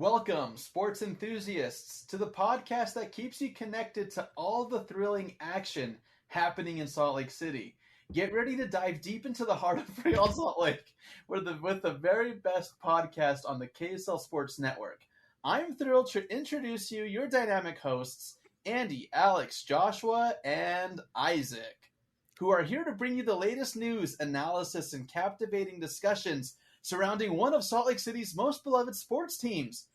Welcome, sports enthusiasts, to the podcast that keeps you connected to all the thrilling action happening in Salt Lake City. Get ready to dive deep into the heart of Real Salt Lake with the very best podcast on the KSL Sports Network. I'm thrilled to introduce you your dynamic hosts, Andy, Alex, Joshua, and Isaac, who are here to bring you the latest news, analysis, and captivating discussions surrounding one of Salt Lake City's most beloved sports teams.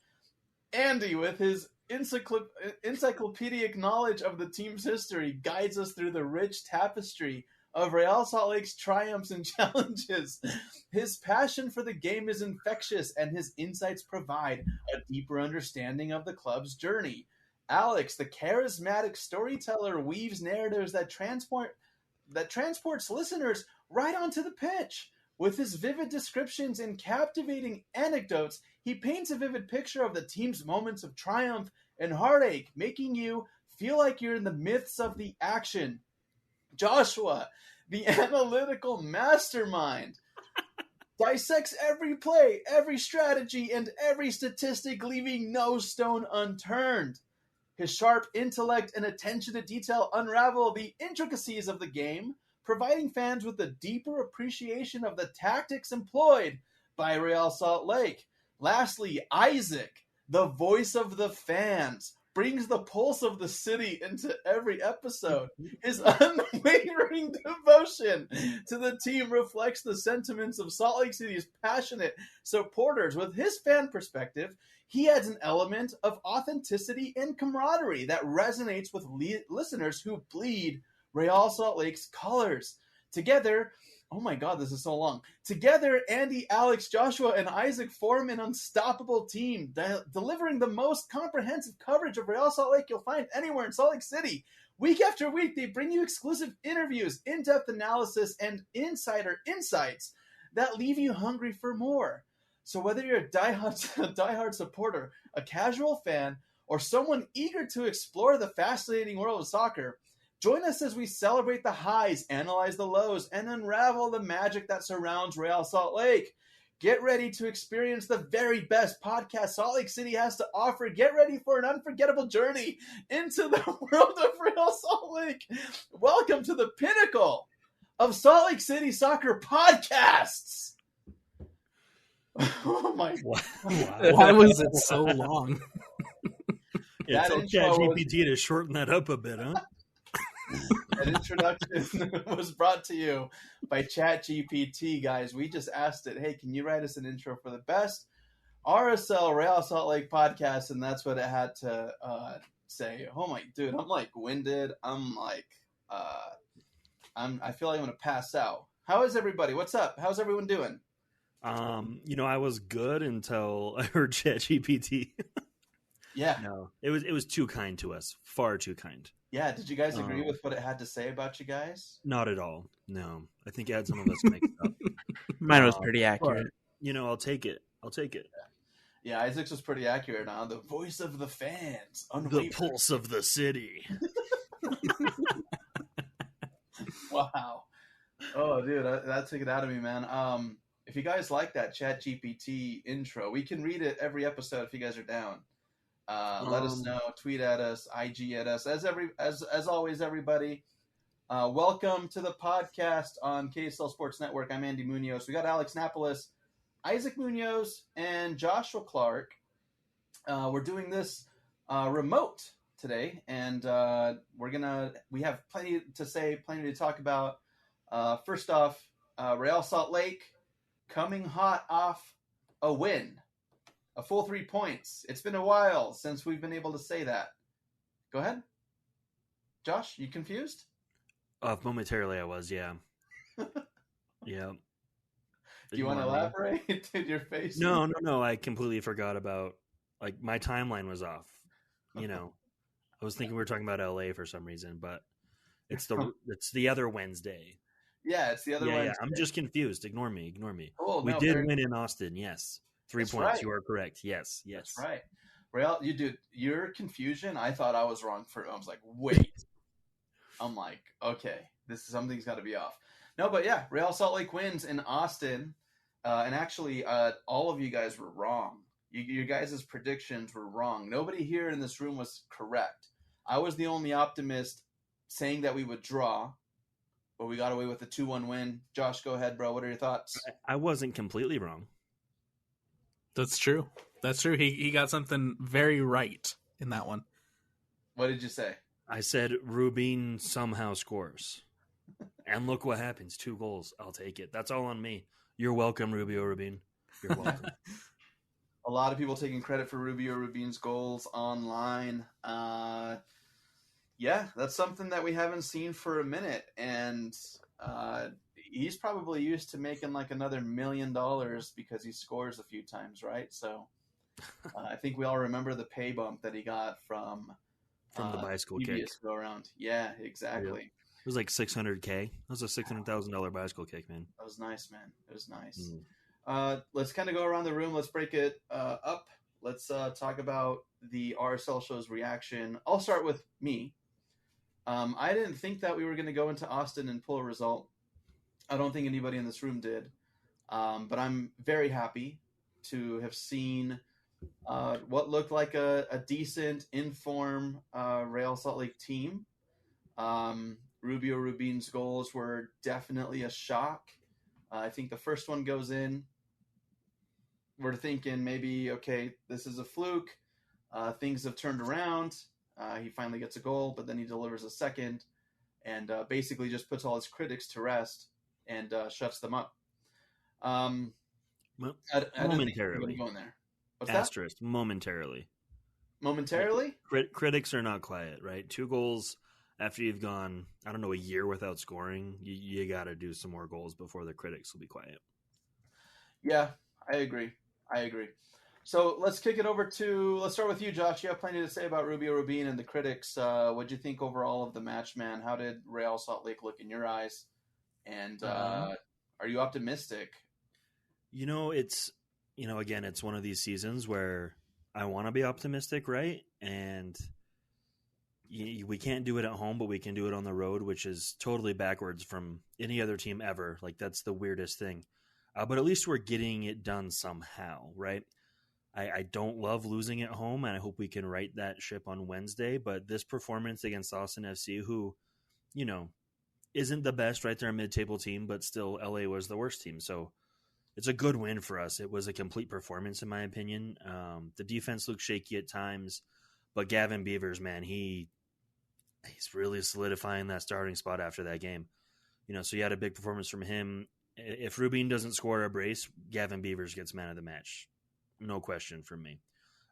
Andy, with his encyclopedic knowledge of the team's history, guides us through the rich tapestry of Real Salt Lake's triumphs and challenges. His passion for the game is infectious, and his insights provide a deeper understanding of the club's journey. Alex, the charismatic storyteller, weaves narratives that transports listeners right onto the pitch. With his vivid descriptions and captivating anecdotes, he paints a vivid picture of the team's moments of triumph and heartache, making you feel like you're in the midst of the action. Joshua, the analytical mastermind, dissects every play, every strategy, and every statistic, leaving no stone unturned. His sharp intellect and attention to detail unravel the intricacies of the game, providing fans with a deeper appreciation of the tactics employed by Real Salt Lake. Lastly, Isaac, the voice of the fans, brings the pulse of the city into every episode. His unwavering devotion to the team reflects the sentiments of Salt Lake City's passionate supporters. With his fan perspective, he adds an element of authenticity and camaraderie that resonates with listeners who bleed Real Salt Lake's colors. Together, oh my God, this is so long. Together, Andy, Alex, Joshua, and Isaac form an unstoppable team, delivering the most comprehensive coverage of Real Salt Lake you'll find anywhere in Salt Lake City. Week after week, they bring you exclusive interviews, in-depth analysis, and insider insights that leave you hungry for more. So whether you're a diehard supporter, a casual fan, or someone eager to explore the fascinating world of soccer, join us as we celebrate the highs, analyze the lows, and unravel the magic that surrounds Real Salt Lake. Get ready to experience the very best podcast Salt Lake City has to offer. Get ready for an unforgettable journey into the world of Real Salt Lake. Welcome to the pinnacle of Salt Lake City soccer podcasts. Oh my God. Wow. Why was it so long? Yeah, tell ChatGPT to shorten that up a bit, huh? That introduction was brought to you by ChatGPT, guys. We just asked it, hey, can you write us an intro for the best RSL Real Salt Lake podcast? And that's what it had to say. Oh my, dude, I'm like winded. I feel like I'm going to pass out. How is everybody? What's up? How's everyone doing? I was good until I heard ChatGPT. Yeah. No, it was too kind to us. Far too kind. Yeah, did you guys agree with what it had to say about you guys? Not at all. No, I think it had some of us mixed up. Mine was pretty accurate. But, I'll take it. Yeah, Isaac's was pretty accurate on the voice of the fans. The pulse of the city. Wow. Oh, dude, that took it out of me, man. If you guys like that ChatGPT intro, we can read it every episode if you guys are down. Let us know. Tweet at us. IG at us. As always, everybody. Welcome to the podcast on KSL Sports Network. I'm Andy Munoz. We got Alex Napolis, Isaac Munoz, and Joshua Clark. We're doing this remote today, and we have plenty to say, plenty to talk about. First off, Real Salt Lake coming hot off a win. A full 3 points. It's been a while since we've been able to say that. Go ahead. Josh, you confused? Momentarily I was, yeah. Yeah. Do you want to elaborate? Did your face? No. I completely forgot about, my timeline was off. I was thinking we were talking about LA for some reason, but it's the other Wednesday. Yeah, it's the other Wednesday. Yeah, I'm just confused. Ignore me. Cool, we did win in Austin, yes. 3 That's points. Right. You are correct. Yes. That's right. Real, you did your confusion. I thought I was wrong for. I was like, wait. I'm like, okay, something's got to be off. No, but yeah, Real Salt Lake wins in Austin, and actually, all of you guys were wrong. your guys' predictions were wrong. Nobody here in this room was correct. I was the only optimist saying that we would draw, but we got away with a 2-1 win. Josh, go ahead, bro. What are your thoughts? I wasn't completely wrong. That's true. That's true. He got something very right in that one. What did you say? I said Rubin somehow scores. And look what happens. 2 goals. I'll take it. That's all on me. You're welcome, Rubio Rubin. You're welcome. A lot of people taking credit for Rubio Rubin's goals online. Yeah, that's something that we haven't seen for a minute. And he's probably used to making like another $1 million because he scores a few times, right? So I think we all remember the pay bump that he got from the bicycle previous kick. go around. Yeah, exactly. Yeah. It was like $600K. That was a $600,000 bicycle kick, man. That was nice, man. It was nice. Let's kind of go around the room. Let's break it up. Let's talk about the RSL show's reaction. I'll start with me. I didn't think that we were going to go into Austin and pull a result. I don't think anybody in this room did. But I'm very happy to have seen what looked like a decent, in-form Real Salt Lake team. Rubio Rubin's goals were definitely a shock. I think the first one goes in. We're thinking maybe, okay, this is a fluke. Things have turned around. He finally gets a goal, but then he delivers a second and basically just puts all his critics to rest and shuts them up. Momentarily. Going there. What's Asterisk. That? Momentarily. Momentarily? Critics are not quiet, right? 2 goals after you've gone, I don't know, a year without scoring. You got to do some more goals before the critics will be quiet. Yeah, I agree. So let's kick it over to, let's start with you, Josh. You have plenty to say about Rubio Rubin and the critics. What do you think overall of the match, man? How did Real Salt Lake look in your eyes? And are you optimistic? Again, it's one of these seasons where I want to be optimistic, right? And we can't do it at home, but we can do it on the road, which is totally backwards from any other team ever. Like, that's the weirdest thing. But at least we're getting it done somehow, right? I don't love losing at home, and I hope we can right that ship on Wednesday. But this performance against Austin FC, who, isn't the best, right? They're a mid-table team, but still LA was the worst team. So it's a good win for us. It was a complete performance, in my opinion. The defense looked shaky at times, but Gavin Beavers, man, he's really solidifying that starting spot after that game. So you had a big performance from him. If Rubin doesn't score a brace, Gavin Beavers gets man of the match. No question from me.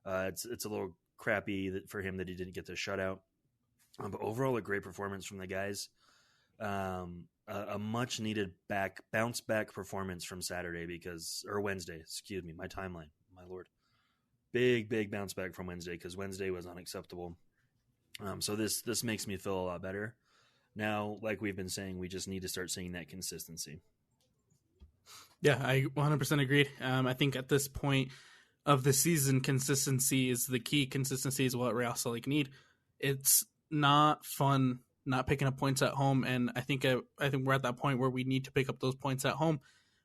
It's a little crappy for him that he didn't get the shutout. But overall, a great performance from the guys. A much needed bounce back performance from Wednesday, excuse me, my timeline, my lord. Big bounce back from Wednesday, because Wednesday was unacceptable. So this makes me feel a lot better. Now, like we've been saying, we just need to start seeing that consistency. Yeah, I 100% agreed. I think at this point of the season, consistency is the key. Consistency is what Real Salt Lake need. It's not fun not picking up points at home, and I think we're at that point where we need to pick up those points at home.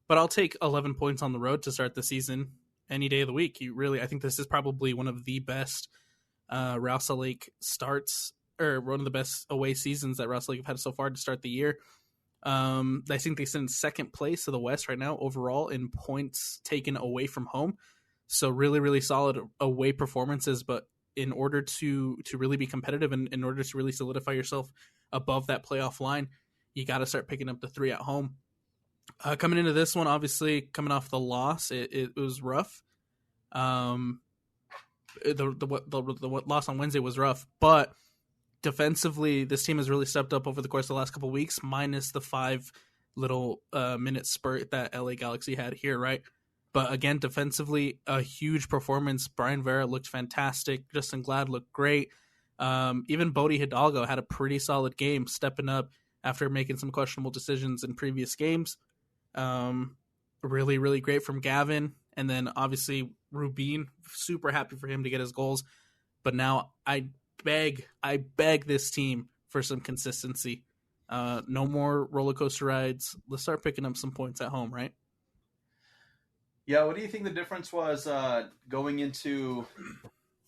But I'll take 11 points on the road to start the season any day of the week. I think this is probably one of the best Real Salt Lake starts, or one of the best away seasons that Real Salt Lake have had so far to start the year. I think they sit in second place of the West right now overall in points taken away from home. So really, really solid away performances. But in order to really be competitive and in order to really solidify yourself above that playoff line, you got to start picking up the 3 at home. Coming into this one, obviously coming off the loss, it was rough. The loss on Wednesday was rough, but defensively, this team has really stepped up over the course of the last couple of weeks, minus the 5 little minute spurt that LA Galaxy had here, right? But again, defensively, a huge performance. Brian Vera looked fantastic. Justin Glad looked great. Even Bodie Hidalgo had a pretty solid game, stepping up after making some questionable decisions in previous games. Really, really great from Gavin. And then obviously Rubin, super happy for him to get his goals. But now I beg this team for some consistency. No more roller coaster rides. Let's start picking up some points at home, right? Yeah, what do you think the difference was going into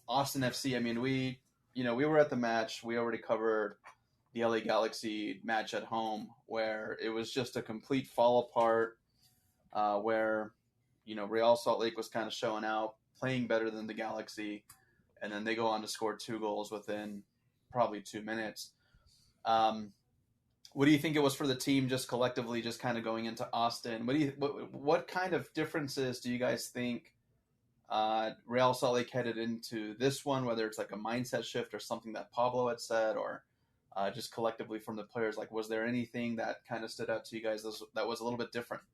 Austin FC? I mean, we were at the match. We already covered the LA Galaxy match at home, where it was just a complete fall apart. Where Real Salt Lake was kind of showing out, playing better than the Galaxy, and then they go on to score 2 goals within probably 2 minutes. Um, what do you think it was for the team, just collectively, just kind of going into Austin? What kind of differences do you guys think Real Salt Lake headed into this one? Whether it's like a mindset shift or something that Pablo had said, or just collectively from the players, like was there anything that kind of stood out to you guys that was a little bit different?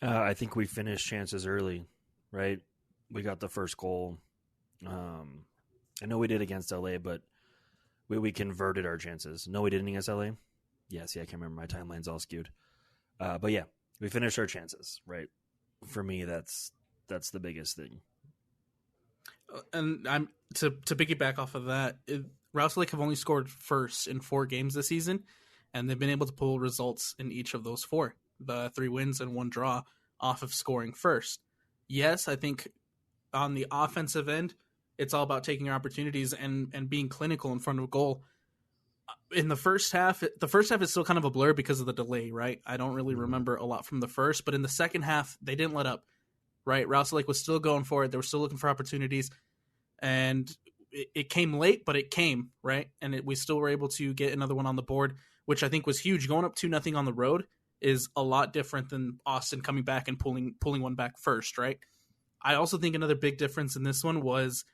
I think we finished chances early, right? We got the first goal. I know we did against LA, but we converted our chances. No, we didn't against LA. Yeah, see, I can't remember. My timeline's all skewed. But yeah, we finished our chances, right? For me, that's the biggest thing. And I'm to piggyback off of that. Real Salt Lake have only scored first in 4 games this season, and they've been able to pull results in each of those 4. The 3 wins and 1 draw off of scoring first. Yes, I think on the offensive end, it's all about taking your opportunities and being clinical in front of a goal. In the first half is still kind of a blur because of the delay, right? I don't really remember a lot from the first, but in the second half, they didn't let up, right? Real Salt Lake was still going for it. They were still looking for opportunities, and it came late, but it came, right? And we still were able to get another one on the board, which I think was huge. Going up 2-0 on the road is a lot different than Austin coming back and pulling one back first, right? I also think another big difference in this one was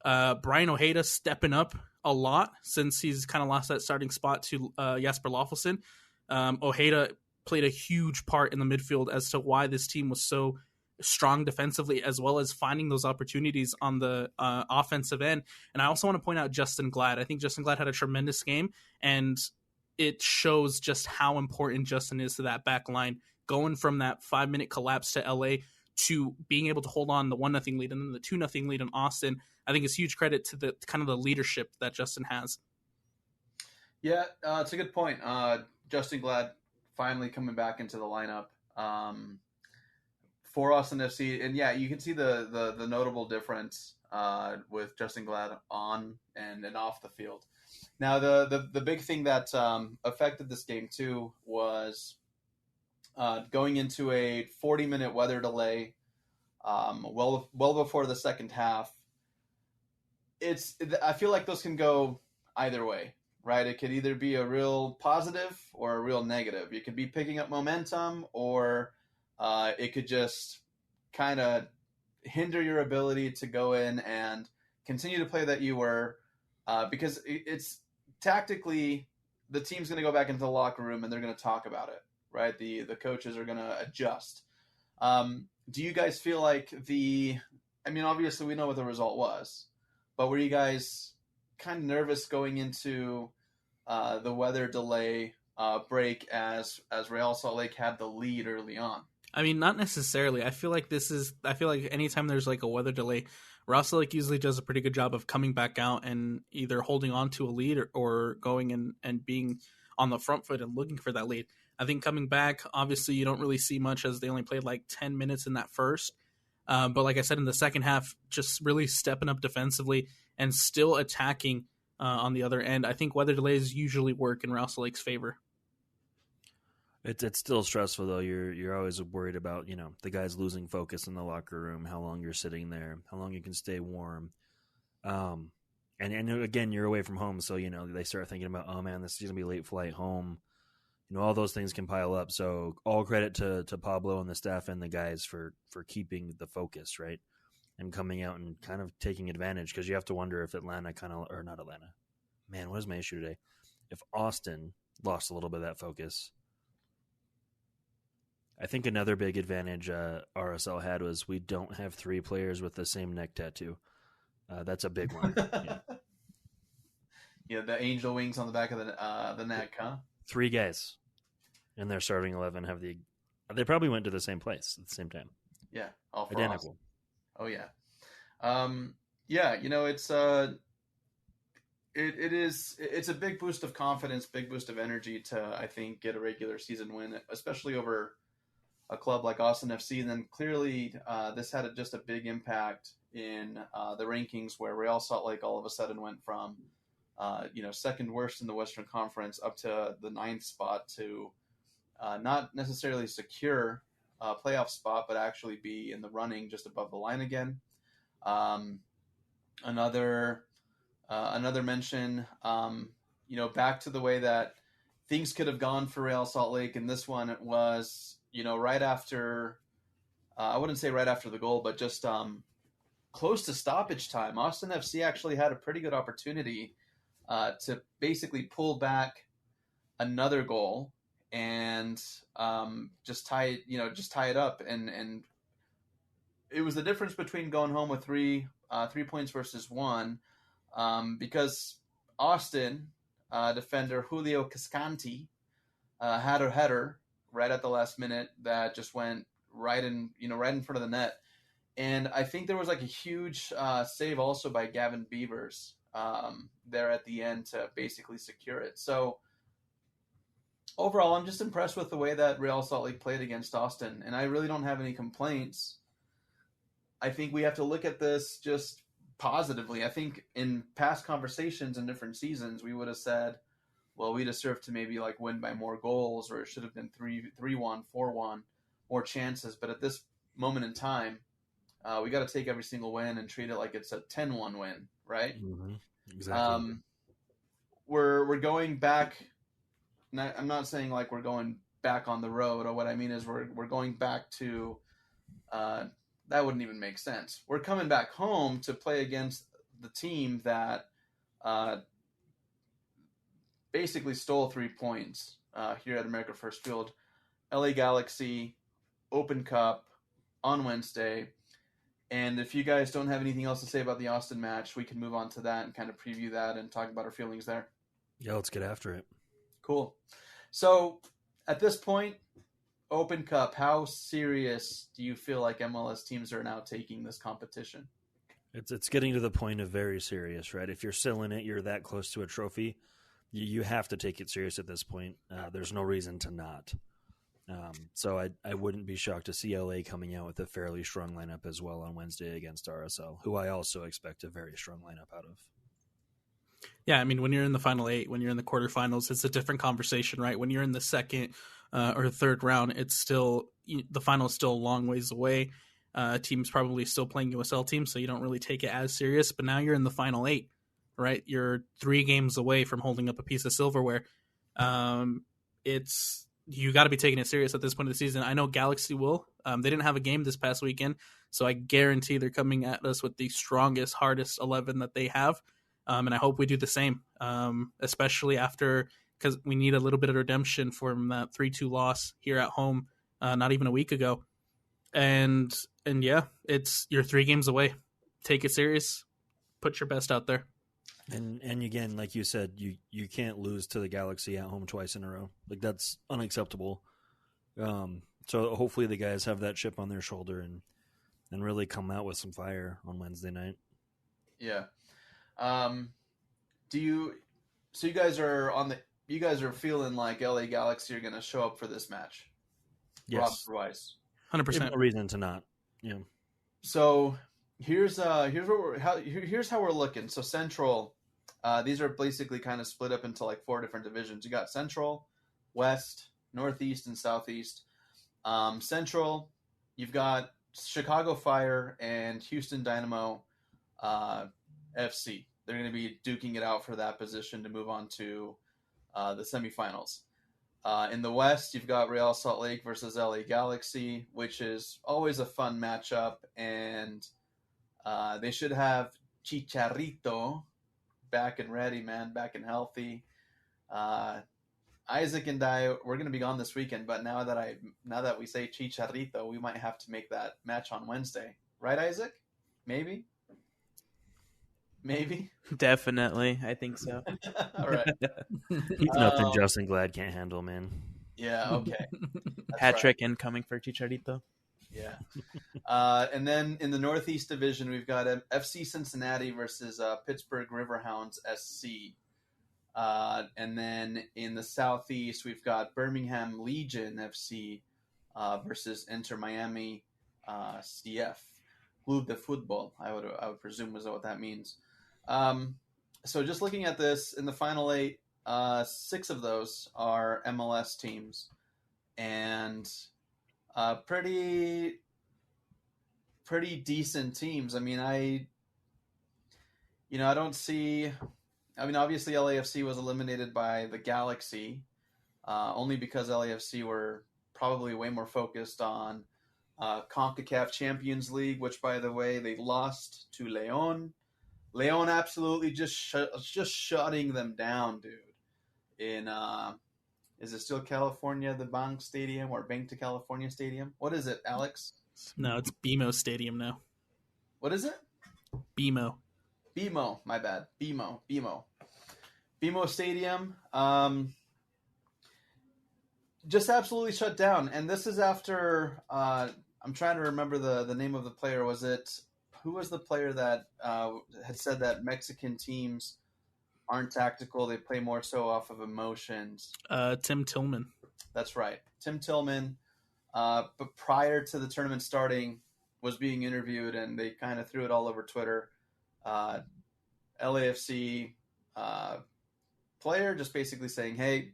Brian Ojeda stepping up a lot since he's kind of lost that starting spot to Jasper Loffelson. Ojeda played a huge part in the midfield as to why this team was so strong defensively, as well as finding those opportunities on the offensive end. And I also want to point out Justin Glad. I think Justin Glad had a tremendous game, and it shows just how important Justin is to that back line, going from that 5-minute collapse to LA to being able to hold on the 1-0 lead and then the 2-0 lead in Austin. I think it's huge credit to the kind of the leadership that Justin has. Yeah, it's a good point. Justin Glad finally coming back into the lineup for Austin FC, and yeah, you can see the notable difference with Justin Glad on and off the field. Now, the big thing that affected this game too was going into a 40-minute weather delay, well before the second half. I feel like those can go either way, right? It could either be a real positive or a real negative. You could be picking up momentum, or it could just kind of hinder your ability to go in and continue to play that you were, because it's tactically the team's going to go back into the locker room and they're going to talk about it, right? The coaches are going to adjust. Do you guys feel like obviously we know what the result was, but were you guys kind of nervous going into the weather delay break as Real Salt Lake had the lead early on? I mean, not necessarily. I feel like anytime there's like a weather delay, Real Salt Lake usually does a pretty good job of coming back out and either holding on to a lead or going and being on the front foot and looking for that lead. I think coming back, obviously you don't really see much as they only played like 10 minutes in that first. But like I said, in the second half, just really stepping up defensively and still attacking on the other end. I think weather delays usually work in Real Salt Lake's favor. It's still stressful though. You're always worried about the guys losing focus in the locker room, how long you're sitting there, how long you can stay warm, and again you're away from home, so they start thinking about, oh man, this is gonna be a late flight home. All those things can pile up. So all credit to Pablo and the staff and the guys for keeping the focus, right, and coming out and kind of taking advantage, because you have to wonder if not Atlanta. Man, what is my issue today? If Austin lost a little bit of that focus. I think another big advantage RSL had was we don't have 3 players with the same neck tattoo. That's a big one. Yeah, the angel wings on the back of the neck, huh? 3 guys in their starting 11 have they probably went to the same place at the same time. Yeah, all for identical. Austin. Oh yeah. It's a big boost of confidence, big boost of energy to, I think, get a regular season win, especially over a club like Austin FC. And then clearly this had just a big impact in the rankings, where Real Salt Lake all of a sudden went from second worst in the Western Conference up to the 9th spot to not necessarily secure a playoff spot, but actually be in the running just above the line again. Another mention, back to the way that things could have gone for Real Salt Lake. And this one was, right after, I wouldn't say right after the goal, but just close to stoppage time. Austin FC actually had a pretty good opportunity to basically pull back another goal and just tie it up. And it was the difference between going home with 3 points versus 1, because Austin defender Julio Cascanti had a header right at the last minute that just went right in front of the net. And I think there was like a huge save also by Gavin Beavers there at the end to basically secure it. So overall, I'm just impressed with the way that Real Salt Lake played against Austin, and I really don't have any complaints. I think we have to look at this just positively. I think in past conversations in different seasons, we would have said, well, we deserve to maybe like win by more goals, or it should have been 3-1, 4-1, more chances. But at this moment in time, we got to take every single win and treat it like it's a 10-1 win, right? Mm-hmm. Exactly. We're going back. I'm not saying like we're going back on the road. Or what I mean is we're going back to. That wouldn't even make sense. We're coming back home to play against the team that basically stole 3 points here at America First Field. LA Galaxy, Open Cup on Wednesday. And if you guys don't have anything else to say about the Austin match, we can move on to that and kind of preview that and talk about our feelings there. Yeah, let's get after it. Cool. So at this point, Open Cup, how serious do you feel like MLS teams are now taking this competition? It's getting to the point of very serious, right? If you're still in it, you're that close to a trophy, you have to take it serious at this point. There's no reason to not. So I wouldn't be shocked to see LA coming out with a fairly strong lineup as well on Wednesday against RSL, who I also expect a very strong lineup out of. Yeah, I mean, when you're in the final 8, when you're in the quarterfinals, it's a different conversation, right? When you're in the second or third round, it's still the final is still a long ways away. Team's probably still playing USL teams, so you don't really take it as serious. But now you're in the final 8, right? You're 3 games away from holding up a piece of silverware. You got to be taking it serious at this point of the season. I know Galaxy will. They didn't have a game this past weekend, so I guarantee they're coming at us with the strongest, hardest 11 that they have. And I hope we do the same, especially after, because we need a little bit of redemption from that 3-2 loss here at home not even a week ago. And yeah, you're 3 games away. Take it serious. Put your best out there. And again, like you said, you can't lose to the Galaxy at home twice in a row. Like, that's unacceptable. So hopefully the guys have that chip on their shoulder and really come out with some fire on Wednesday night. Yeah. You guys are feeling like LA Galaxy are going to show up for this match? Yes. Rob Weiss. 100%. No reason to not. Yeah. So here's how we're looking. So Central, these are basically kind of split up into like 4 different divisions. You got Central, West, Northeast, and Southeast. Central, you've got Chicago Fire and Houston Dynamo FC. They're going to be duking it out for that position to move on to the semifinals. In the West, you've got Real Salt Lake versus LA Galaxy, which is always a fun matchup, and they should have Chicharito back and ready, man, back and healthy. Isaac and I, we're going to be gone this weekend, but now that we say Chicharito, we might have to make that match on Wednesday, right, Isaac? Maybe. Definitely, I think so. All right. He's nothing Justin Glad can't handle, man. Yeah. Okay. Hat trick incoming for Chicharito. Yeah. And then in the Northeast Division, we've got FC Cincinnati versus Pittsburgh Riverhounds SC. And then in the Southeast, we've got Birmingham Legion FC versus Inter Miami CF. Club de Football, I would presume is what that means. So just looking at this, in the final 8, 6 of those are MLS teams, and pretty decent teams. I mean, I don't see. I mean, obviously LAFC was eliminated by the Galaxy, only because LAFC were probably way more focused on CONCACAF Champions League, which, by the way, they lost to Leon. Leon absolutely just shutting them down, dude. In is it still California, the Bank Stadium, or Bank to California Stadium? What is it, Alex? No, it's BMO Stadium now. What is it? BMO. BMO, my bad. BMO Stadium. Just absolutely shut down. And this is after I'm trying to remember the name of the player. Who was the player that had said that Mexican teams aren't tactical, they play more so off of emotions? Tim Tillman. That's right. Tim Tillman, but prior to the tournament starting, was being interviewed, and they kind of threw it all over Twitter. LAFC player just basically saying, hey,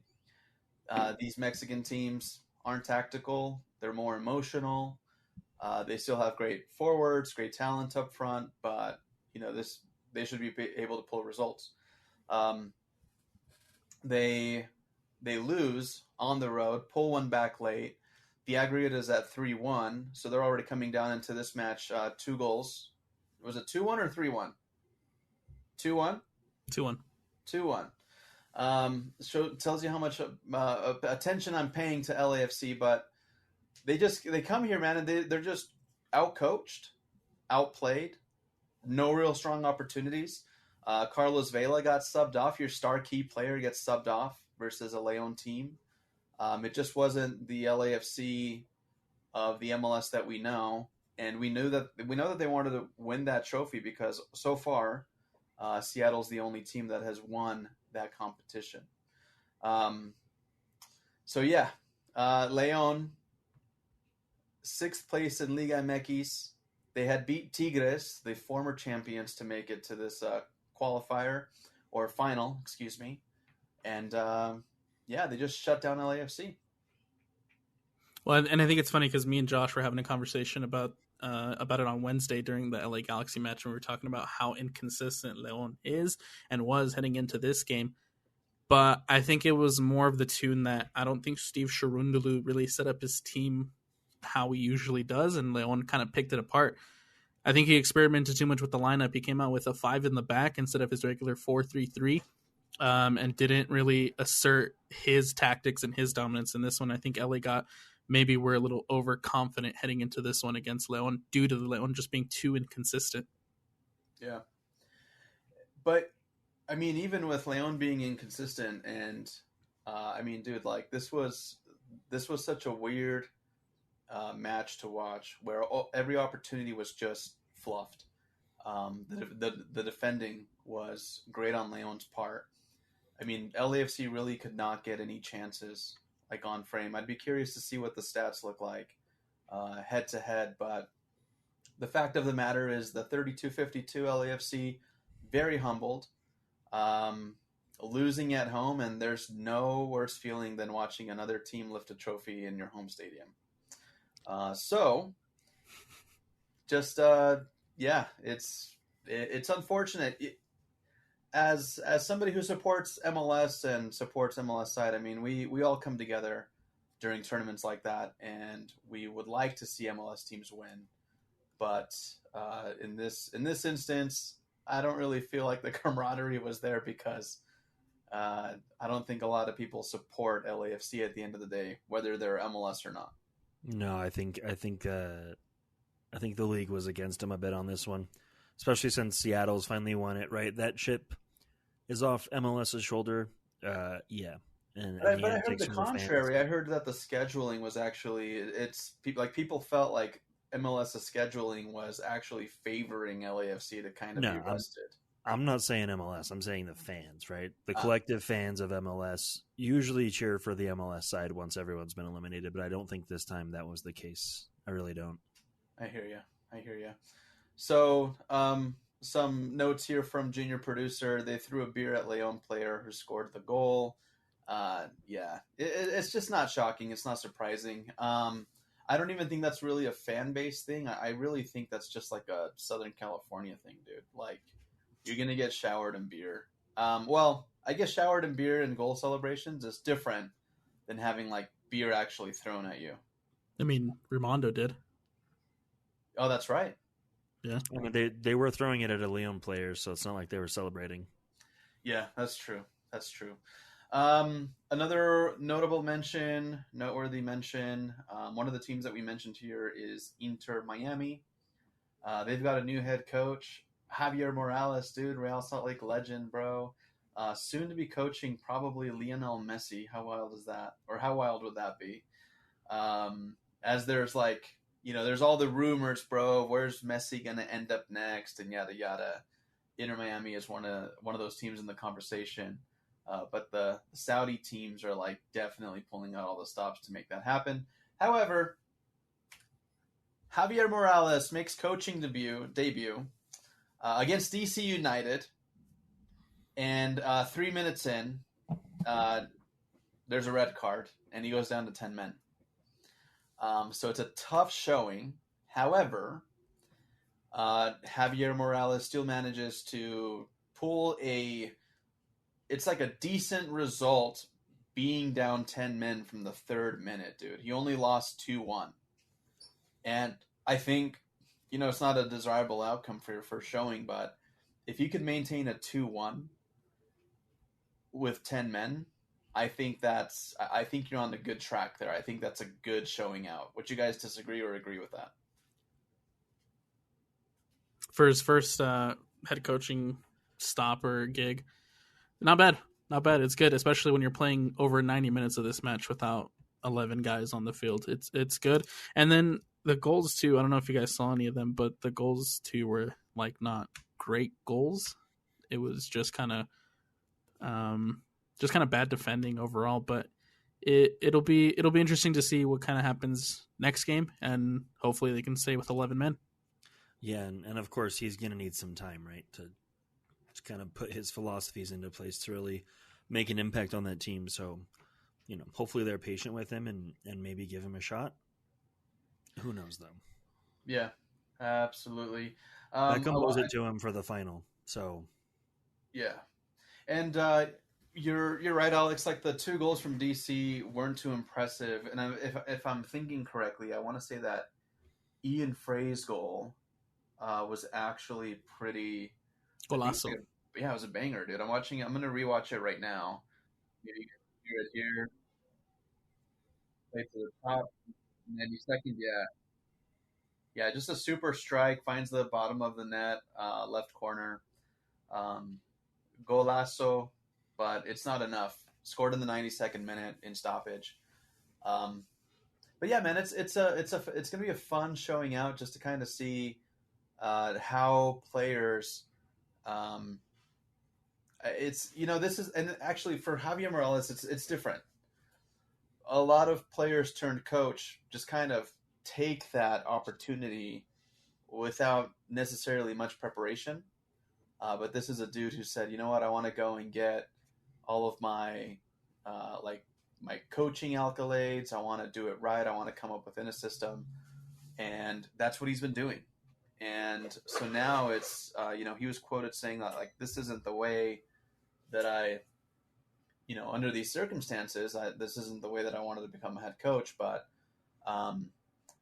these Mexican teams aren't tactical. They're more emotional. They still have great forwards, great talent up front, but they should be able to pull results. They lose on the road, pull one back late. The aggregate is at 3-1, so they're already coming down into this match 2 goals. Was it 2-1 or 3-1? 2-1? 2-1. 2-1. So it tells you how much attention I'm paying to LAFC, but they come here, man, and they're just outcoached, outplayed, no real strong opportunities. Carlos Vela got subbed off. Your star key player gets subbed off versus a Leon team. It just wasn't the LAFC of the MLS that we know, and we know that they wanted to win that trophy because so far, Seattle's the only team that has won that competition. Leon, 6th place in Liga MX. They had beat Tigres, the former champions, to make it to this qualifier or final, excuse me. And they just shut down LAFC. Well, and I think it's funny because me and Josh were having a conversation about it on Wednesday during the LA Galaxy match, and we were talking about how inconsistent Leon is and was heading into this game. But I think it was more of the tune that I don't think Steve Cherundolo really set up his team how he usually does, and Leon kind of picked it apart. I think he experimented too much with the lineup. He came out with a 5 in the back instead of his regular 4-3-3, and didn't really assert his tactics and his dominance in this one. I think LA were a little overconfident heading into this one against Leon due to the Leon just being too inconsistent. Yeah. But, I mean, even with Leon being inconsistent and, this was such a weird match to watch where every opportunity was just fluffed. The defending was great on Leon's part. I mean, LAFC really could not get any chances on frame. I'd be curious to see what the stats look like head to head, but the fact of the matter is the 32-52 LAFC, very humbled, losing at home, and there's no worse feeling than watching another team lift a trophy in your home stadium. It's unfortunate. As somebody who supports MLS and supports MLS side, I mean, we all come together during tournaments like that, and we would like to see MLS teams win. But in this instance, I don't really feel like the camaraderie was there because I don't think a lot of people support LAFC at the end of the day, whether they're MLS or not. No, I think the league was against him a bit on this one, especially since Seattle's finally won it. Right, that chip is off MLS's shoulder. But I heard the contrary. I heard that the scheduling was actually people felt like MLS's scheduling was actually favoring LAFC to kind of be rested. I'm not saying MLS. I'm saying the fans, right? The collective fans of MLS usually cheer for the MLS side once everyone's been eliminated, but I don't think this time that was the case. I really don't. I hear you. So, some notes here from junior producer. They threw a beer at Leon player who scored the goal. It's just not shocking. It's not surprising. I don't even think that's really a fan base thing. I really think that's just like a Southern California thing, dude. Like, you're going to get showered in beer. I guess showered in beer and goal celebrations is different than having like beer actually thrown at you. I mean, Raimondo did. Oh, that's right. Yeah. I mean, they were throwing it at a Leon player, so it's not like they were celebrating. Yeah, that's true. Another noteworthy mention. One of the teams that we mentioned here is Inter Miami. They've got a new head coach, Javier Morales, dude, Real Salt Lake legend, bro. Soon to be coaching probably Lionel Messi. How wild is that? Or how wild would that be? As there's like, there's all the rumors, bro. Where's Messi gonna end up next? And yada yada. Inter Miami is one of those teams in the conversation. But the Saudi teams are like definitely pulling out all the stops to make that happen. However, Javier Morales makes coaching debut against DC United, and 3 minutes in, there's a red card, and he goes down to 10 men. So it's a tough showing. However, Javier Morales still manages to pull it's like a decent result being down 10 men from the third minute, dude. He only lost 2-1. And I think, it's not a desirable outcome for your first showing, but if you could maintain a 2-1 with 10 men, I think you're on the good track there. I think that's a good showing out. Would you guys disagree or agree with that? For his first head coaching stop or gig, not bad. It's good, especially when you're playing over 90 minutes of this match without 11 guys on the field. It's good. And then the goals too, I don't know if you guys saw any of them, but the goals too were like not great goals. It was just kind of bad defending overall, but it'll be interesting to see what kind of happens next game, and hopefully they can stay with 11 men. Yeah, and of course he's going to need some time, right, to kind of put his philosophies into place to really make an impact on that team. So, hopefully they're patient with him and maybe give him a shot. Who knows, though? Yeah, absolutely. That owes it to him for the final. So, yeah, and you're right, Alex. Like the 2 goals from DC weren't too impressive, and if I'm thinking correctly, I want to say that Ian Frey's goal was actually pretty. Golazo. Yeah, it was a banger, dude. I'm going to rewatch it right now. Maybe you can hear it here. Play to the top. 92nd, yeah. Yeah, just a super strike. Finds the bottom of the net, left corner. Golazo, but it's not enough. Scored in the 92nd minute in stoppage. But yeah, man, it's gonna be a fun showing out just to kind of see how players. This is, and actually for Javier Morales, it's different. A lot of players turned coach just kind of take that opportunity without necessarily much preparation. But this is a dude who said, you know what, I want to go and get all of my my coaching accolades. I want to do it right. I want to come up within a system. And that's what he's been doing. And so now it's, he was quoted saying that, like, this isn't the way that I, under these circumstances, this isn't the way that I wanted to become a head coach. But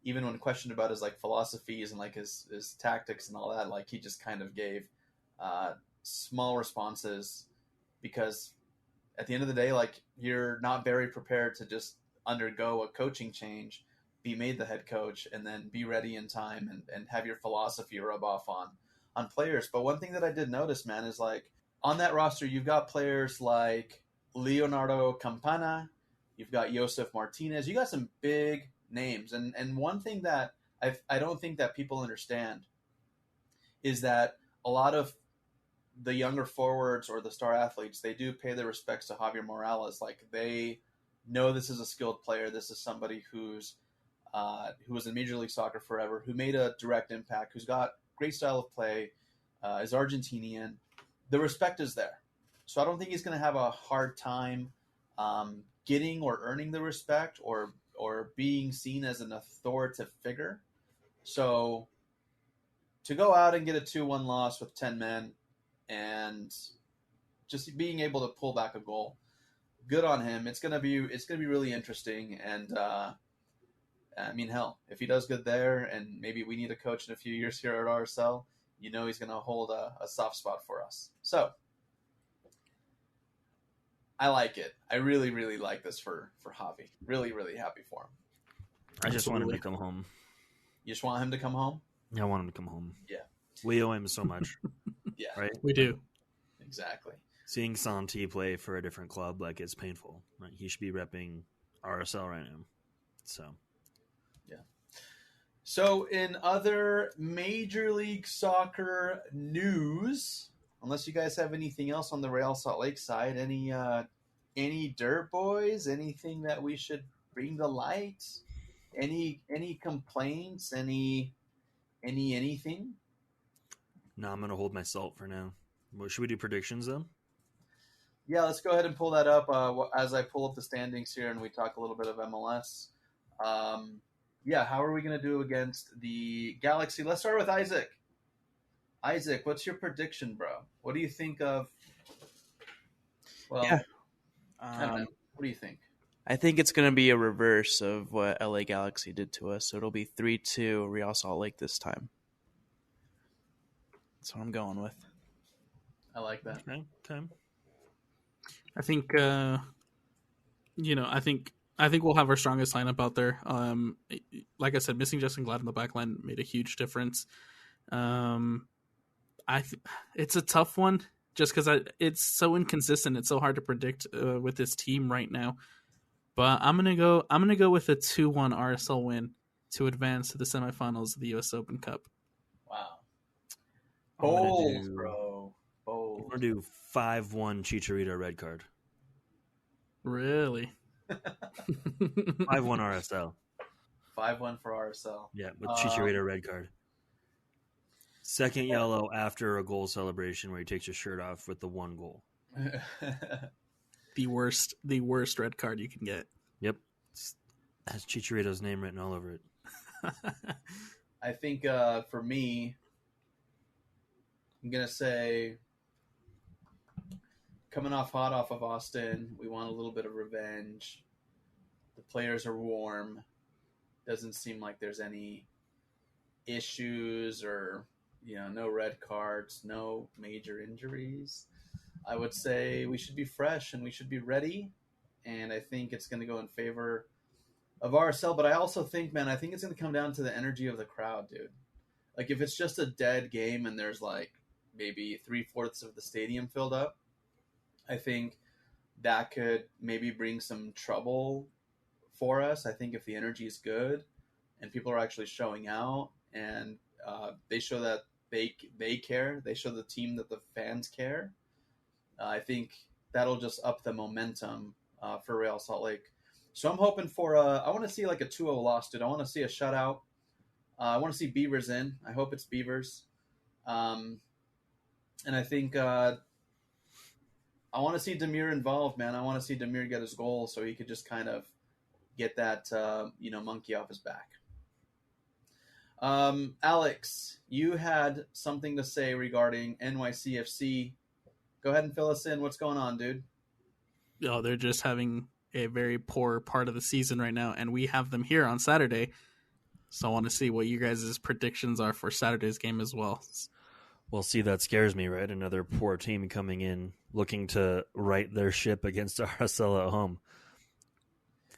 even when questioned about his, like, philosophies and, like, his tactics and all that, like, he just kind of gave small responses because at the end of the day, like, you're not very prepared to just undergo a coaching change, be made the head coach, and then be ready in time and have your philosophy rub off on players. But one thing that I did notice, man, is like on that roster, you've got players like Leonardo Campana, you've got Josef Martinez, you got some big names. And one thing that I don't think that people understand is that a lot of the younger forwards or the star athletes, they do pay their respects to Javier Morales. Like, they know this is a skilled player. This is somebody who was in Major League Soccer forever, who made a direct impact, who's got great style of play, is Argentinian. The respect is there. So I don't think he's going to have a hard time getting or earning the respect or being seen as an authoritative figure. So to go out and get a 2-1 loss with 10 men and just being able to pull back a goal, good on him. It's gonna be really interesting. And I mean, hell, if he does good there, and maybe we need a coach in a few years here at RSL, he's gonna hold a soft spot for us. So I like it. I really, really like this for Javi. Really, really happy for him. I just want him to come home. You just want him to come home? Yeah, I want him to come home. Yeah. We owe him so much. Yeah. Right? We do. Exactly. Seeing Santi play for a different club, like, it's painful. Right? He should be repping RSL right now. So. Yeah. So in other Major League Soccer news, unless you guys have anything else on the Real Salt Lake side, any dirt boys, anything that we should bring to light, any complaints, anything? No, I'm gonna hold my salt for now. Well, should we do predictions though? Yeah, let's go ahead and pull that up as I pull up the standings here and we talk a little bit of MLS. Yeah, how are we going to do against the Galaxy? Let's start with Isaac. Isaac, what's your prediction, bro? What do you think of? Well, Yeah. I don't know. What do you think? I think it's going to be a reverse of what LA Galaxy did to us. So it'll be 3-2 Real Salt Lake this time. That's what I'm going with. I like that. Okay. I think I think we'll have our strongest lineup out there. Like I said, missing Justin Glad in the back line made a huge difference. It's a tough one just because it's so inconsistent. It's so hard to predict with this team right now. But I'm gonna go with a 2-1 RSL win to advance to the semifinals of the U.S. Open Cup. Wow. I'm Bold, bro. Bold. gonna do 5-1 Chicharito red card. Really? 5-1 RSL. 5-1 for RSL. Yeah, with Chicharito red card. Second yellow after a goal celebration where he takes his shirt off with the one goal. The worst red card you can get. Yep. Has Chicharito's name written all over it. I think for me, I'm going to say, coming hot off of Austin, we want a little bit of revenge. The players are warm. Doesn't seem like there's any issues or, no red cards, no major injuries. I would say we should be fresh and we should be ready. And I think it's going to go in favor of RSL. But I also think, man, I think it's going to come down to the energy of the crowd, dude. Like, if it's just a dead game and there's like maybe 3/4 of the stadium filled up, I think that could maybe bring some trouble for us. I think if the energy is good and people are actually showing out and they show that they care, they show the team that the fans care, I think that'll just up the momentum for Real Salt Lake. So I'm hoping for I want to see like a 2-0 loss, dude. I want to see a shutout. I want to see Beavers in. I hope it's Beavers. And I think I want to see Demir involved, man. I want to see Demir get his goal so he could just kind of get that monkey off his back. Alex, you had something to say regarding NYCFC. Go ahead and fill us in. What's going on, dude? Oh, they're just having a very poor part of the season right now, and we have them here on Saturday. So I want to see what you guys' predictions are for Saturday's game as well. Well, see, that scares me, right? Another poor team coming in looking to right their ship against RSL at home.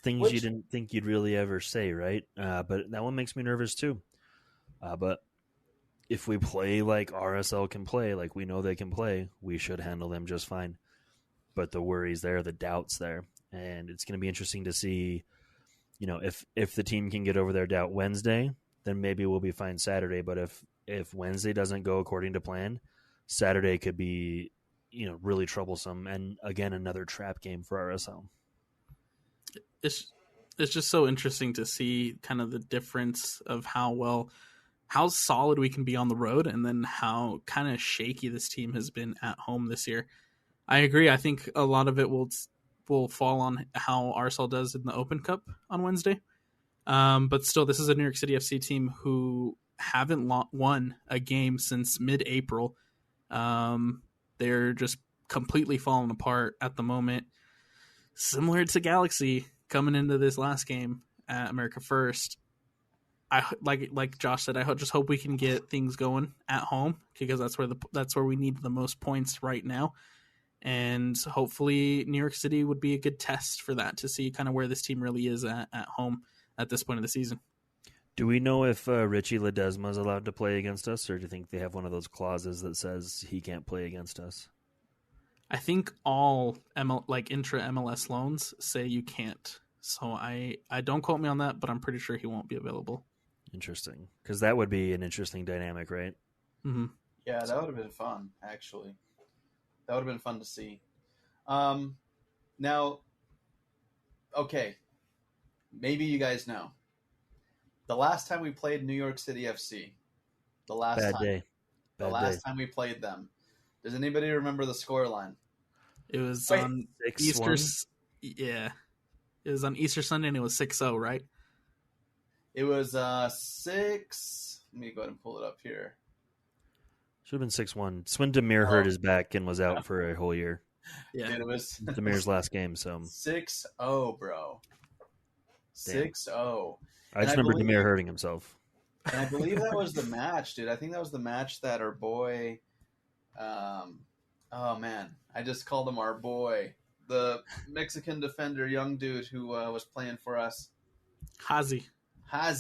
Things you didn't think you'd really ever say, right? But that one makes me nervous too. But if we play like RSL can play, like we know they can play, we should handle them just fine. But the worries there, the doubts there. And it's going to be interesting to see, if the team can get over their doubt Wednesday, then maybe we'll be fine Saturday. But if Wednesday doesn't go according to plan, Saturday could be, really troublesome. And again, another trap game for RSL. It's just so interesting to see kind of the difference of how solid we can be on the road, and then how kind of shaky this team has been at home this year. I agree. I think a lot of it will fall on how RSL does in the Open Cup on Wednesday. But still, this is a New York City FC team who haven't won a game since mid-April. They're just completely falling apart at the moment. Similar to Galaxy coming into this last game at America First. I like Josh said. I just hope we can get things going at home, because that's where we need the most points right now. And hopefully New York City would be a good test for that, to see kind of where this team really is at home at this point of the season. Do we know if Richie Ledesma is allowed to play against us, or do you think they have one of those clauses that says he can't play against us? I think all intra MLS loans say you can't. So I don't quote me on that, but I'm pretty sure he won't be available. Interesting, because that would be an interesting dynamic, right? Mm-hmm. Yeah, that would have been fun, actually. That would have been fun to see. Now, okay, maybe you guys know. The last time we played New York City FC, the last time we played them, does anybody remember the scoreline? It was Wait, on 6-1? Easter. Yeah, it was on Easter Sunday, and it was 6-0, right? It was 6. Let me go ahead and pull it up here. Should have been 6-1. Swindemir hurt his back and was out for a whole year. Yeah, Dude, it was Demir's last game. So 6-0, bro. 6-0. I just remember Demir hurting himself. And I believe that was the match, dude. I think that was the match that our boy, oh man, I just called him our boy, the Mexican defender, young dude who was playing for us, Hazy. I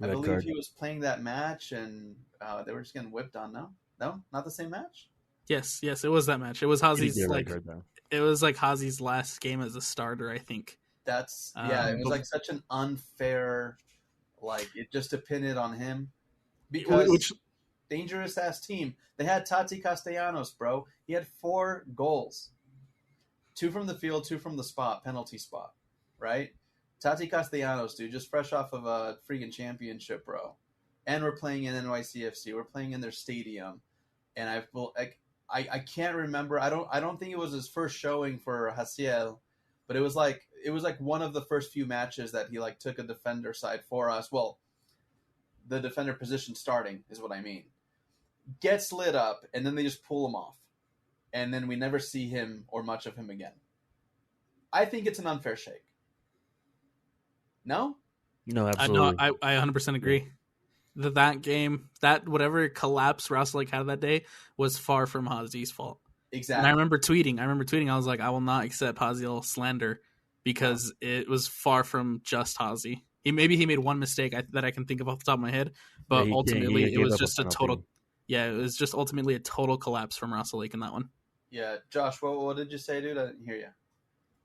Red believe card. he was playing that match, and they were just getting whipped on. No, not the same match. Yes, it was that match. It was Hazy's He did red card, though. it was like Hazy's last game as a starter, I think. That's it was like such an unfair, it just to pin it on him, because dangerous ass team. They had Tati Castellanos, bro. He had 4 goals, 2 from the field, 2 from the penalty spot, right? Tati Castellanos, dude, just fresh off of a freaking championship, bro. And we're playing in NYCFC. We're playing in their stadium, and I can't remember. I don't think it was his first showing for Haciel, but it was like one of the first few matches that he took a defender side for us. Well, the defender position starting is what I mean. Gets lit up, and then they just pull him off, and then we never see him or much of him again. I think it's an unfair shake. No, absolutely. I 100% agree. That game, that whatever collapse Rouse had that day was far from Hazy's fault. Exactly. And I remember tweeting. I was like, I will not accept Haziel slander, because it was far from just Hazy. He made one mistake that I can think of off the top of my head, but ultimately it was just a total. Yeah, it was just ultimately a total collapse from Russell Lake in that one. Yeah, Josh, what did you say, dude? I didn't hear you.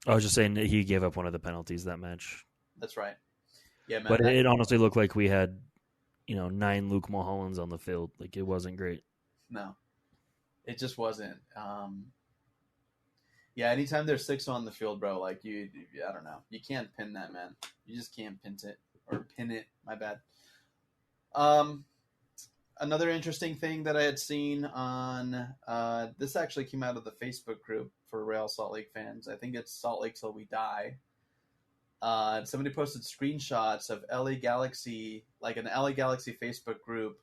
I was just saying that he gave up one of the penalties that match. That's right. Yeah, man. But it honestly looked like we had, 9 Luke Mulhollands on the field. It wasn't great. No, it just wasn't. Yeah, anytime there's 6 on the field, bro, I don't know. You can't pin that, man. You just can't pin it. My bad. Another interesting thing that I had seen on this actually came out of the Facebook group for Real Salt Lake fans. I think it's Salt Lake Till We Die. Somebody posted screenshots of LA Galaxy, an LA Galaxy Facebook group,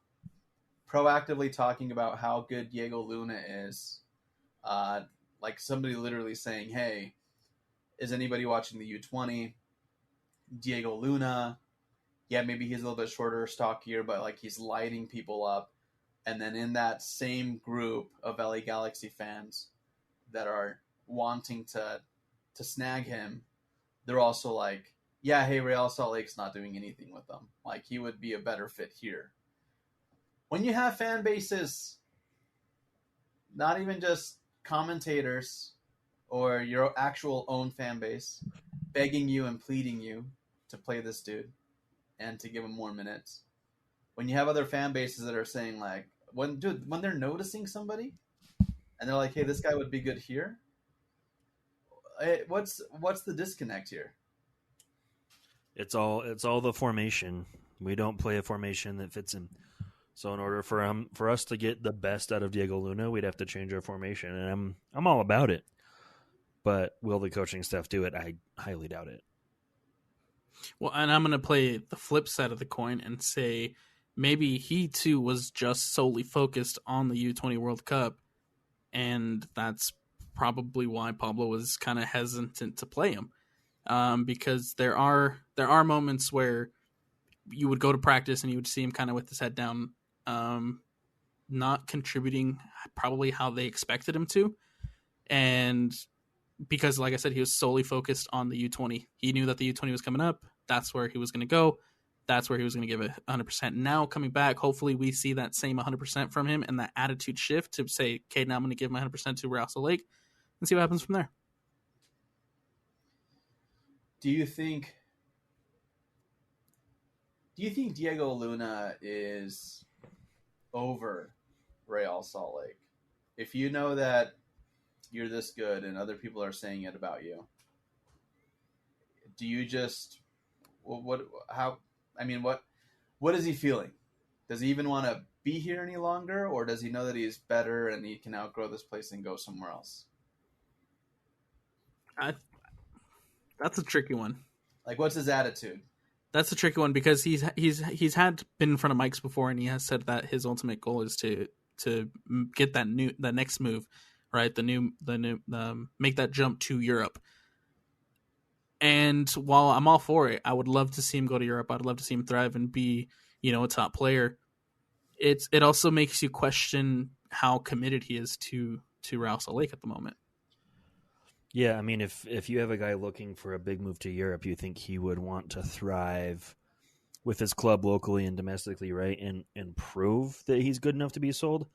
proactively talking about how good Diego Luna is. Somebody literally saying, hey, is anybody watching the U20? Diego Luna, yeah, maybe he's a little bit shorter, stockier, but he's lighting people up. And then in that same group of LA Galaxy fans that are wanting to snag him, they're also like, yeah, hey, Real Salt Lake's not doing anything with them. He would be a better fit here. When you have fan bases, not even just commentators or your actual own fan base, begging you and pleading you to play this dude and to give him more minutes. When you have other fan bases that are saying when they're noticing somebody and they're like, hey, this guy would be good here. What's the disconnect here? It's all the formation. We don't play a formation that fits him. So in order for us to get the best out of Diego Luna, we'd have to change our formation, and I'm all about it. But will the coaching staff do it? I highly doubt it. Well, and I'm going to play the flip side of the coin and say maybe he too was just solely focused on the U20 World Cup, and that's probably why Pablo was kind of hesitant to play him. Because there are moments where you would go to practice and you would see him kind of with his head down, not contributing probably how they expected him to. And because, like I said, he was solely focused on the U20. He knew that the U20 was coming up. That's where he was going to go. That's where he was going to give it 100%. Now coming back, hopefully we see that same 100% from him and that attitude shift to say, okay, now I'm going to give my 100% to Real Salt Lake and see what happens from there. Do you think Diego Luna is over Real Salt Lake? If you know that you're this good and other people are saying it about you, do you just what is he feeling? Does he even want to be here any longer, or does he know that he's better and he can outgrow this place and go somewhere else? That's a tricky one. Like, what's his attitude? That's a tricky one because he's had been in front of mics before, and he has said that his ultimate goal is to get that next move, right? Make that jump to Europe. And while I'm all for it, I would love to see him go to Europe. I'd love to see him thrive and be, a top player. It also makes you question how committed he is to Real Salt Lake at the moment. Yeah, I mean, if you have a guy looking for a big move to Europe, you think he would want to thrive with his club locally and domestically, right? And prove that he's good enough to be sold,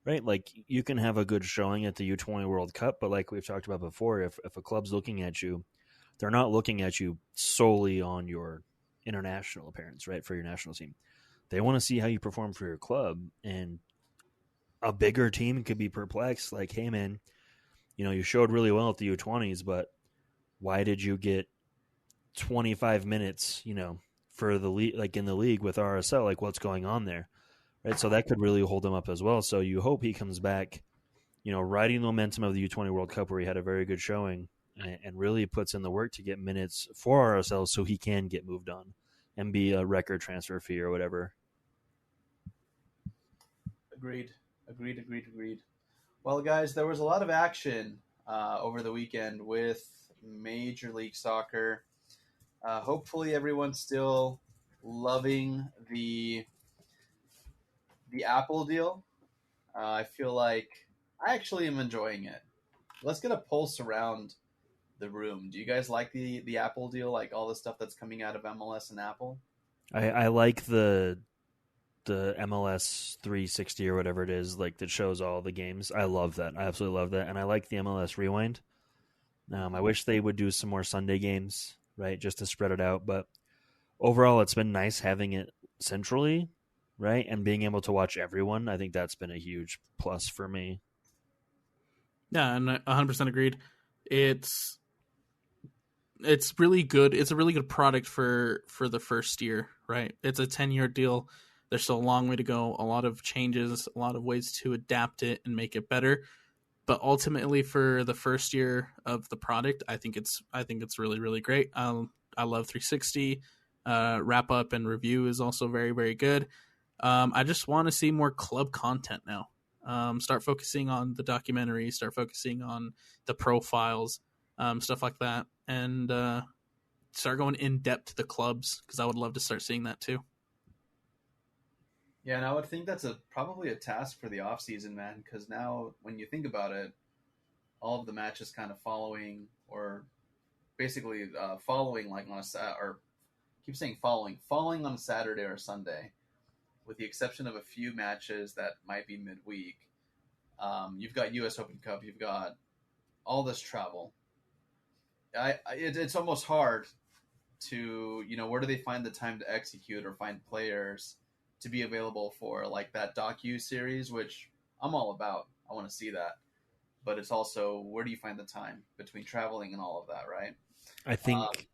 right? Like, you can have a good showing at the U20 World Cup, but like we've talked about before, if a club's looking at you, they're not looking at you solely on your international appearance, right, for your national team. They want to see how you perform for your club, and a bigger team could be perplexed, like, hey, man, you showed really well at the U20s, but why did you get 25 minutes, for the league, like in the league with RSL? Like, what's going on there, right? So that could really hold him up as well. So you hope he comes back, riding the momentum of the U20 World Cup where he had a very good showing and really puts in the work to get minutes for RSL so he can get moved on and be a record transfer fee or whatever. Agreed. Well, guys, there was a lot of action over the weekend with Major League Soccer. Hopefully, everyone's still loving the Apple deal. I feel like I actually am enjoying it. Let's get a pulse around the room. Do you guys like the Apple deal? Like all the stuff that's coming out of MLS and Apple? I like the MLS 360 or whatever it is, like that shows all the games. I love that. I absolutely love that. And I like the MLS Rewind. I wish they would do some more Sunday games, right, just to spread it out. But overall, it's been nice having it centrally, right, and being able to watch everyone. I think that's been a huge plus for me. Yeah, and 100% agreed. It's really good. It's a really good product for the first year, right? It's a 10-year deal. There's still a long way to go, a lot of changes, a lot of ways to adapt it and make it better. But ultimately, for the first year of the product, I think it's really, really great. I love 360. Wrap up and review is also very, very good. I just want to see more club content now. Start focusing on the documentary. Start focusing on the profiles, stuff like that, and start going in depth to the clubs because I would love to start seeing that too. Yeah, and I would think that's probably a task for the off season, man. Because now, when you think about it, all of the matches kind of following, or basically following, like on following on a Saturday or Sunday, with the exception of a few matches that might be midweek. You've got U.S. Open Cup. You've got all this travel. It's almost hard to, where do they find the time to execute or find players to be available for like that docu series, which I'm all about. I want to see that, but it's also where do you find the time between traveling and all of that, right? I think.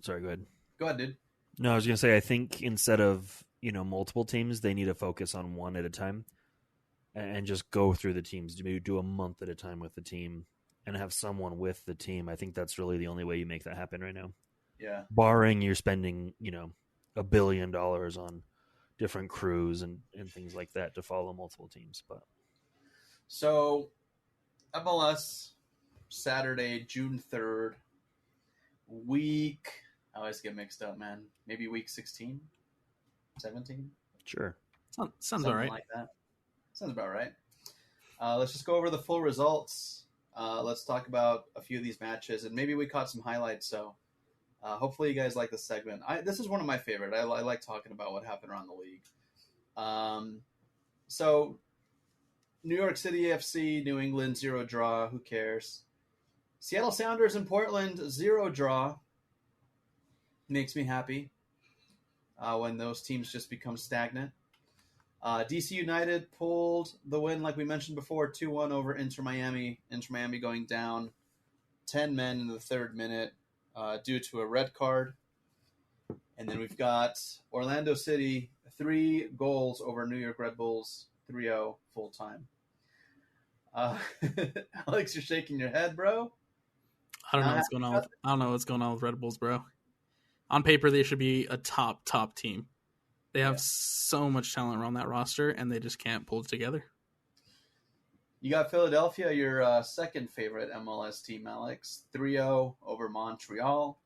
Sorry, go ahead. Go ahead, dude. No, I was going to say, I think instead of, multiple teams, they need to focus on one at a time and just go through the teams. Do a month at a time with the team and have someone with the team. I think that's really the only way you make that happen right now. Yeah. Barring you're spending, $1 billion on different crews and things like that to follow multiple teams. But so MLS Saturday, June 3rd, I always get mixed up, man. Maybe week 16, 17? sure. Sounds all right. Like that. Sounds about right. Let's just go over the full results. Let's talk about a few of these matches, and maybe we caught some highlights. So hopefully you guys like this segment. This is one of my favorite. I like talking about what happened around the league. So New York City FC, New England 0 draw. Who cares? Seattle Sounders and Portland 0 draw. Makes me happy when those teams just become stagnant. DC United pulled the win, like we mentioned before, 2-1 over Inter Miami. Inter Miami going down 10 men in the third minute due to a red card. And then we've got Orlando City, 3 goals over New York Red Bulls, 3-0 full time. Alex, you're shaking your head, bro. I don't know what's going on with Red Bulls, bro. On paper, they should be a top team. They have so much talent around that roster, and they just can't pull it together. You got Philadelphia, your second favorite MLS team, Alex. 3-0 over Montreal.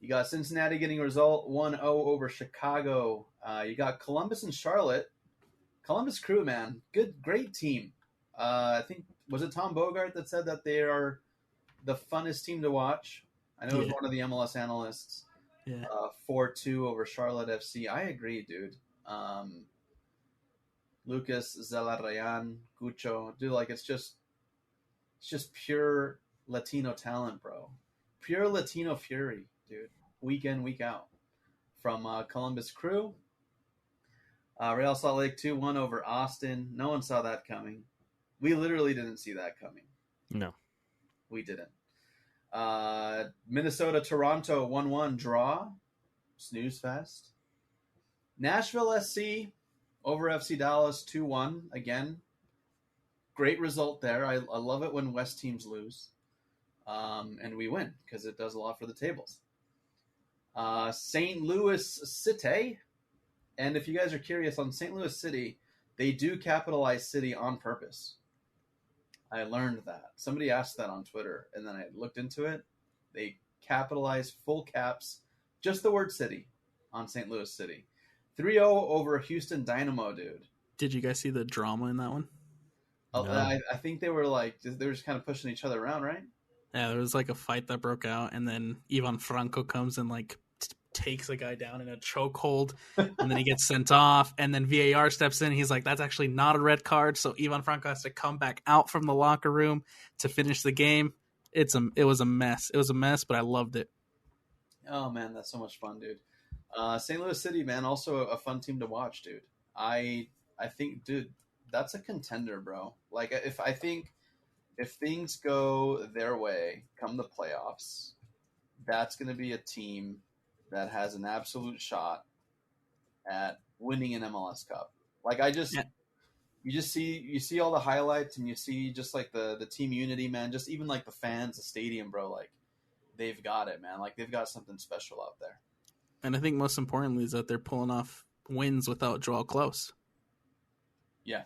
You got Cincinnati getting a result, 1-0 over Chicago. You got Columbus and Charlotte. Columbus Crew, man. Great team. I think, was it Tom Bogart that said that they are the funnest team to watch? I know it was one of the MLS analysts. Yeah. 4-2 over Charlotte FC. I agree, dude. Lucas Zelarayan, Gucho, dude, like it's just pure Latino talent, bro. Pure Latino fury, dude. Week in, week out. From Columbus Crew. Real Salt Lake 2-1 over Austin. No one saw that coming. We literally didn't see that coming. No. We didn't. Minnesota Toronto 1-1 draw. Snooze fest. Nashville SC over FC Dallas 2-1 again. Great result there. I love it when West teams lose. And we win because it does a lot for the tables. St. Louis City. And if you guys are curious on St. Louis City, they do capitalize city on purpose. I learned that. Somebody asked that on Twitter, and then I looked into it. They capitalize full caps, just the word city, on St. Louis City. 3-0 over Houston Dynamo, dude. Did you guys see the drama in that one? No. I think they were just kind of pushing each other around, right? Yeah, there was like a fight that broke out, and then Ivan Franco comes and takes a guy down in a chokehold, and then he gets sent off, and then VAR steps in. He's like, that's actually not a red card, so Ivan Franco has to come back out from the locker room to finish the game. It was a mess. It was a mess, but I loved it. Oh, man, that's so much fun, dude. St. Louis City, man, also a fun team to watch, dude. I think, dude, that's a contender, bro. Like, if things go their way come the playoffs, that's going to be a team that has an absolute shot at winning an MLS Cup. Like you see all the highlights, and you see just like the team unity, man. Just even like the fans, the stadium, bro. Like they've got it, man. Like they've got something special out there. And I think most importantly is that they're pulling off wins without Joel Close. Yeah,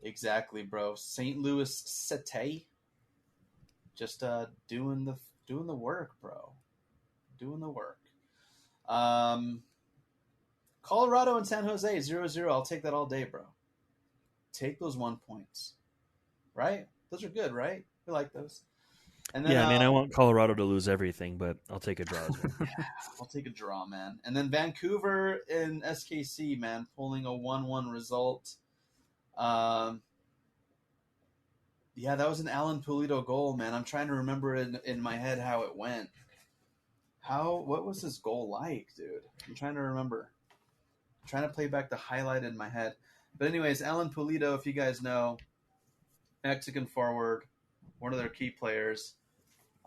exactly, bro. St. Louis City, just doing the work, bro. Doing the work. Colorado and San Jose 0-0. I'll take that all day, bro. Take those 1 points. Right? Those are good, right? We like those. And then, I want Colorado to lose everything, but I'll take a draw as well. Yeah, I'll take a draw, man. And then Vancouver and SKC, man, pulling a 1-1 result. Yeah, that was an Alan Pulido goal, man. I'm trying to remember in my head how it went. What was his goal like, dude? I'm trying to remember. trying to play back the highlight in my head. But anyways, Alan Pulido, if you guys know, Mexican forward, one of their key players,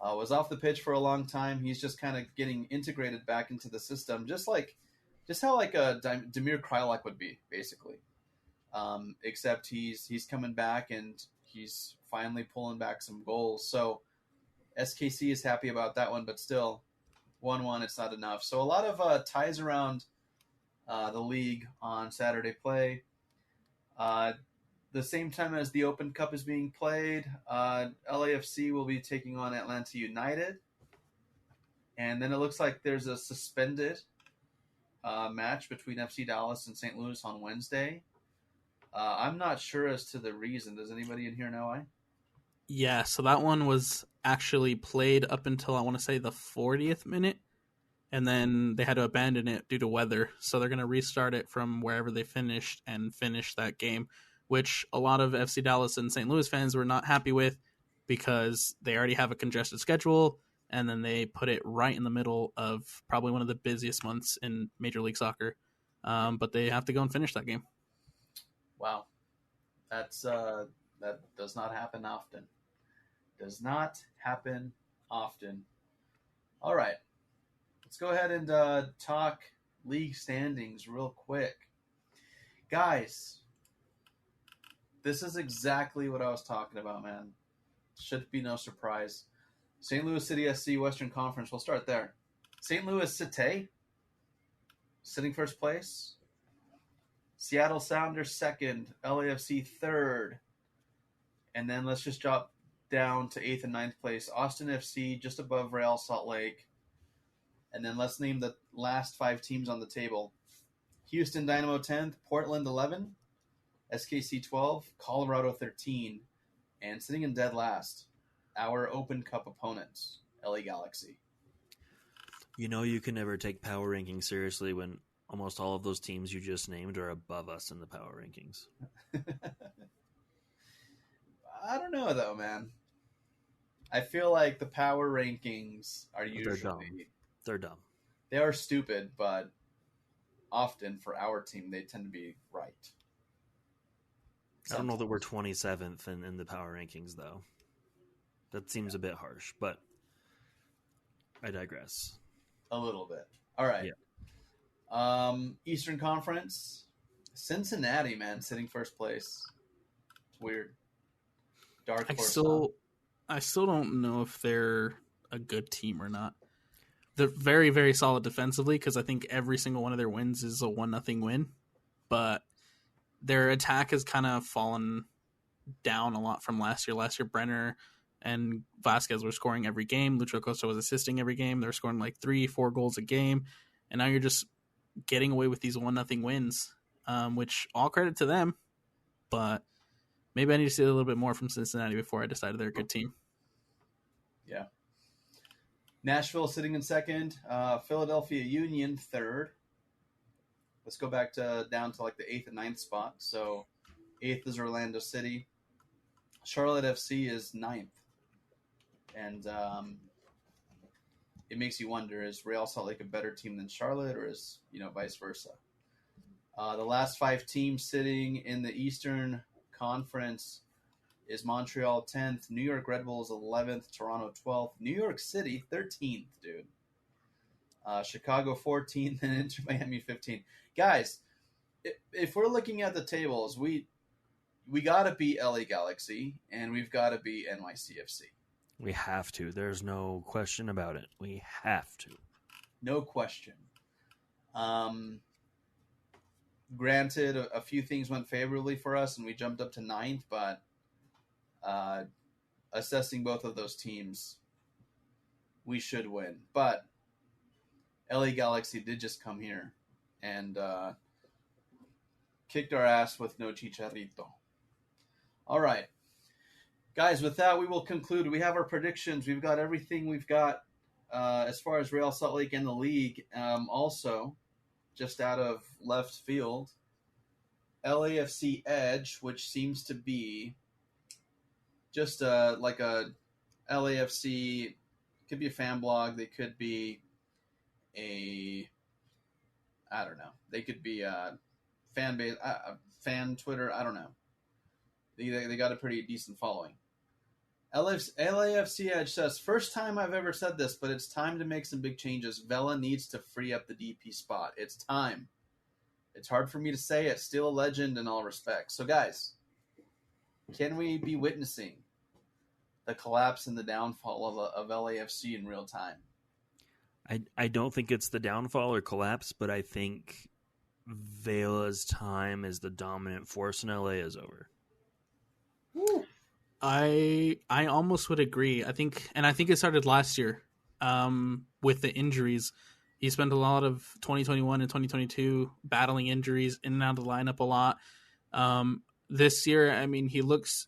was off the pitch for a long time. He's just kind of getting integrated back into the system, just how like a Damir Kreilach would be, basically. Except he's coming back and he's finally pulling back some goals. So SKC is happy about that one, but still, 1-1, it's not enough. So a lot of ties around the league on Saturday play. The same time as the Open Cup is being played, LAFC will be taking on Atlanta United. And then it looks like there's a suspended match between FC Dallas and St. Louis on Wednesday. I'm not sure as to the reason. Does anybody in here know why? Yeah, so that one was actually played up until, I want to say, the 40th minute. And then they had to abandon it due to weather. So they're going to restart it from wherever they finished and finish that game, which a lot of FC Dallas and St. Louis fans were not happy with because they already have a congested schedule. And then they put it right in the middle of probably one of the busiest months in Major League Soccer. But they have to go and finish that game. Wow. That does not happen often. Does not happen often. All right. Let's go ahead and talk league standings real quick. Guys, this is exactly what I was talking about, man. Should be no surprise. St. Louis City SC Western Conference. We'll start there. St. Louis City sitting first place. Seattle Sounders second. LAFC third. And then let's just drop down to 8th and 9th place. Austin FC just above Real Salt Lake. And then let's name the last 5 teams on the table. Houston Dynamo 10th, Portland 11, SKC 12, Colorado 13, and sitting in dead last, our Open Cup opponents, LA Galaxy. You know you can never take power rankings seriously when almost all of those teams you just named are above us in the power rankings. I don't know, though, man. I feel like the power rankings are usually... They're dumb. They are stupid, but often for our team, they tend to be right. I don't know that we're 27th in the power rankings, though. That seems a bit harsh, but I digress. A little bit. All right. Yeah. Eastern Conference, Cincinnati, man, sitting first place. It's weird. Dark horse. I still don't know if they're a good team or not. They're very, very solid defensively because I think every single one of their wins is a 1-0 win. But their attack has kind of fallen down a lot from last year. Last year, Brenner and Vasquez were scoring every game. Lucho Costa was assisting every game. They're scoring like 3-4 goals a game. And now you're just getting away with these 1-0 wins, which all credit to them. But maybe I need to see a little bit more from Cincinnati before I decide they're a good team. Yeah. Nashville sitting in second. Philadelphia Union third. Let's go back down to like the 8th and 9th spot. So 8th is Orlando City. Charlotte FC is 9th. And it makes you wonder, is Real Salt Lake a better team than Charlotte, or is, vice versa? The last 5 teams sitting in the Eastern Conference is Montreal 10th, New York Red Bulls 11th, Toronto 12th, New York City 13th, dude. Chicago 14th, and Inter Miami 15th. Guys, if we're looking at the tables, we got to beat LA Galaxy, and we've got to beat NYCFC. We have to. There's no question about it. We have to. No question. Granted, a few things went favorably for us, and we jumped up to 9th, but assessing both of those teams, we should win. But LA Galaxy did just come here and kicked our ass with no Chicharito. All right. Guys, with that, we will conclude. We have our predictions. We've got everything we've got as far as Real Salt Lake and the league. Also, just out of left field, LAFC Edge, which seems to be just like a LAFC, could be a fan blog. They could be I don't know. They could be fan base, fan Twitter. I don't know. They got a pretty decent following. LAFC Edge says, first time I've ever said this, but it's time to make some big changes. Vela needs to free up the DP spot. It's time. It's hard for me to say it. Still a legend in all respects. So, guys, can we be witnessing the collapse and the downfall of LAFC in real time? I don't think it's the downfall or collapse, but I think Vela's time as the dominant force in LA is over. Woo. I almost would agree. I think it started last year with the injuries. He spent a lot of 2021 and 2022 battling injuries, in and out of the lineup a lot. This year, I mean, he looks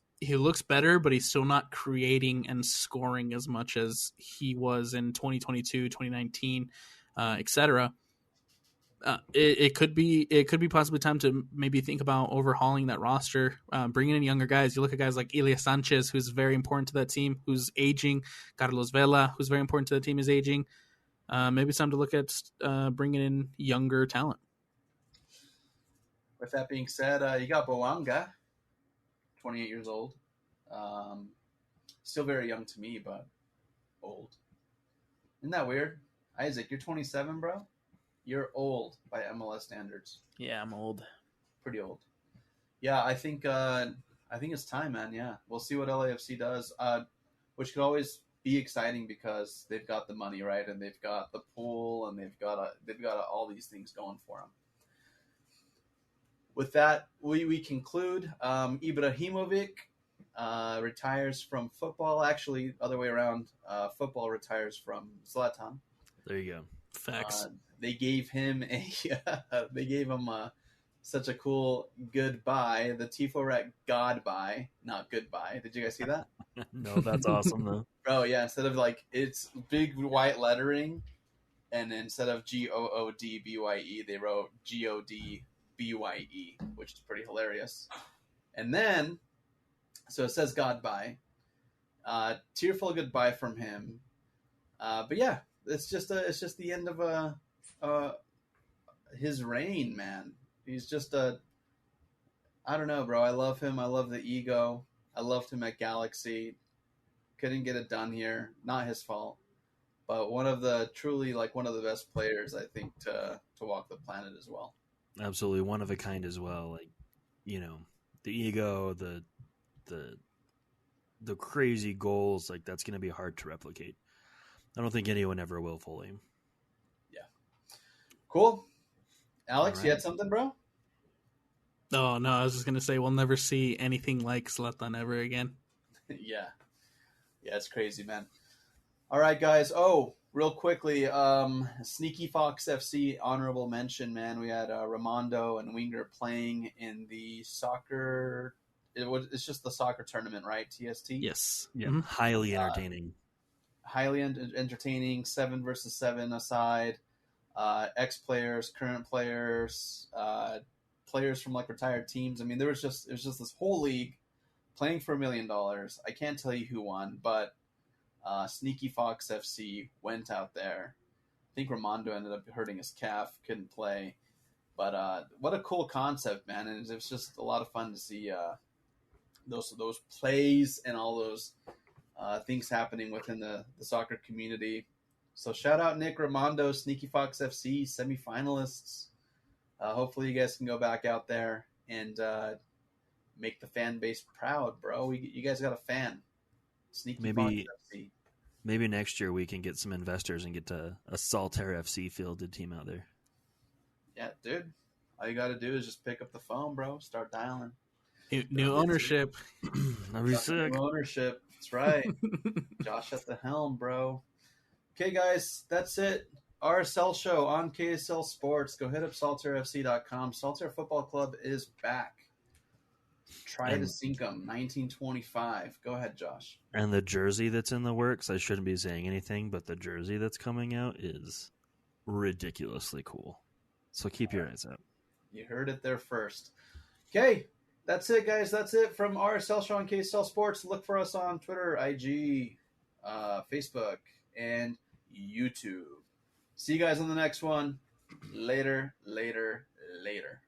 better, but he's still not creating and scoring as much as he was in 2022, 2019, etc. It could be possibly time to maybe think about overhauling that roster, bringing in younger guys. You look at guys like Elias Sanchez, who's very important to that team, who's aging. Carlos Vela, who's very important to the team, is aging. Maybe it's time to look at bringing in younger talent. With that being said, you got Boanga, 28 years old. Still very young to me, but old. Isn't that weird? Isaac, you're 27, bro? You're old by MLS standards. Yeah, I'm old. Pretty old. Yeah, I think it's time, man. Yeah, we'll see what LAFC does, which could always be exciting because they've got the money, right, and they've got the pool, and they've got all these things going for them. With that, we conclude. Ibrahimovic retires from football. Actually, other way around. Football retires from Zlatan. There you go. Facts. They gave him such a cool goodbye. The Tifo Rec Godbye, not goodbye. Did you guys see that? No, that's awesome though. Bro, yeah. Instead of it's big white lettering, and instead of GOODBYE, they wrote GODBYE, which is pretty hilarious. And then, so it says Godbye. Tearful goodbye from him. But yeah, it's just the end of his reign, man. He's just I don't know, bro. I love him. I love the ego. I loved him at Galaxy. Couldn't get it done here. Not his fault. But one of the best players, I think, to walk the planet as well. Absolutely, one of a kind as well. Like, the ego, the crazy goals, like that's going to be hard to replicate. I don't think anyone ever will fully. Yeah. Cool. Alex, All right. You had something, bro? Oh, no, I was just going to say we'll never see anything like Zlatan ever again. Yeah. Yeah, it's crazy, man. All right, guys. Oh, real quickly, Sneaky Fox FC, honorable mention, man. We had Ramondo and Winger playing in the soccer. It's just the soccer tournament, right? TST? Yes. Yeah, Mm-hmm. highly entertaining. Highly entertaining, 7 versus 7 aside. Ex-players, current players, players from retired teams. I mean, it was just this whole league playing for $1 million. I can't tell you who won, but Sneaky Fox FC went out there. I think Ramondo ended up hurting his calf, couldn't play. But what a cool concept, man! And it was just a lot of fun to see those plays and all those things happening within the soccer community. So shout out Nick Ramondo, Sneaky Fox FC, semifinalists. Hopefully you guys can go back out there and make the fan base proud, bro. You guys got a fan. Sneaky Fox FC. Maybe next year we can get some investors and get a Saltaire FC fielded team out there. Yeah, dude. All you got to do is just pick up the phone, bro. Start dialing. New ownership. That'd be sick. New ownership. That's right. Josh at the helm, bro. Okay, guys, that's it. RSL show on KSL Sports. Go hit up saltairefc.com. Saltaire Football Club is back. Try to sink them. 1925. Go ahead, Josh. And the jersey that's in the works, I shouldn't be saying anything, but the jersey that's coming out is ridiculously cool. So keep your eyes out. You heard it there first. Okay, that's it, guys. That's it from RSL show on KSL Sports. Look for us on Twitter, IG, Facebook, and YouTube. See you guys on the next one. Later, later, later.